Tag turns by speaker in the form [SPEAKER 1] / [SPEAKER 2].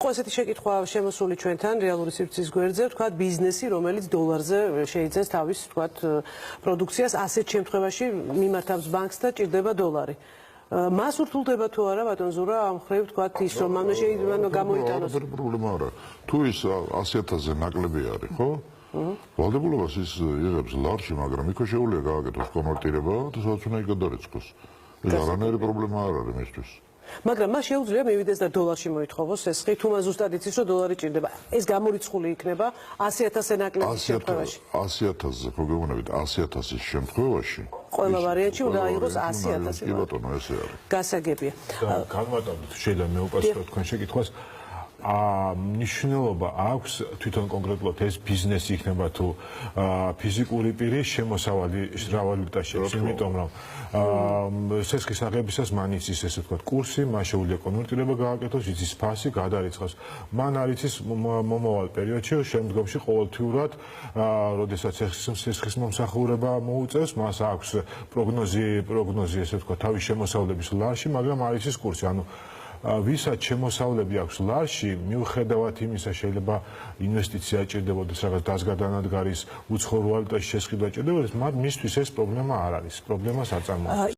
[SPEAKER 1] ხო, ესეთი შეკითხვა შემოსული ჩვენთან რეალური სივრცის გვერდზე, ვთქვათ, ბიზნესი, რომელიც დოლარზე შეიძენს თავის, ვთქვათ, პროდუქციას, ასეთ შემთხვევაში მიმართავს ბანკს და ჭირდება დოლარი. მას ურთულდება თუ არა ბატონ ზურა ამ ხრივ ვთქვათ ის რომ ამ შეიძლება გამოიტანოს.
[SPEAKER 2] პრობლემა არა. თუ ის 100.000-ზე ნაკლები არის, ხო? ვალდებულებას ის იღებს ლარში, მაგრამ იქ შეუძლია გააკეთოს კონვერტირება და სადაც უნდა იგადარიცხოს. ეს არანაირი პრობლემა არ არის მისთვის.
[SPEAKER 1] მაგრამ მას შეუძლია მივიდეს და დოლარში მოითხოვოს ეს ხი, თუ მას ზუსტად იცის რომ დოლარი ჭირდება. ეს გამორიცხული იქნება 100.000-ზე ნაკლების შემთხვევაში.
[SPEAKER 2] 100.000-ზე ხო გეუბნებით 100.000-ის შემთხვევაში.
[SPEAKER 1] ყველა ვარიანტი უნდა აიღოს 100.000.
[SPEAKER 2] კი ბატონო, ესე არის.
[SPEAKER 1] გასაგებია.
[SPEAKER 3] განმარტავთ შეიძლება მეუპასუხოთ თქვენ შეკითხვას. მნიშვნელობა აქვს თვითონ კონკრეტულად ეს ბიზნესი იქნება თუ ფიზიკური პირის შემოსავალი ვალუტაში, იმიტომ რომ სესხის აღებისას მან იცის ესე ვთქვათ კურსი, მან შეუძლია კონვერტირება გააკეთოს, იცის ფასი, გადარიცხოს. მან არ იცის მომავალ პერიოდში, შემდგომში ყოველთვიურად, როდესაც სესხის მომსახურება მოუწევს, მას აქვს პროგნოზი ესე ვთქვათ თავის შემოსავლების ლარში, მაგრამ არ იცის კურსი, ანუ ვისაც შემოსავლები აქვს ლარში, მიუხედავად იმისა, შეიძლება ინვესტიცია ჭირდებოდეს რაღაც დაზგადანადგარის უცხოურ ვალუტაში შესყიდვა ჭირდებოდეს, მისთვის ეს პრობლემა არ არის. პრობლემას არ წარმოადგენს.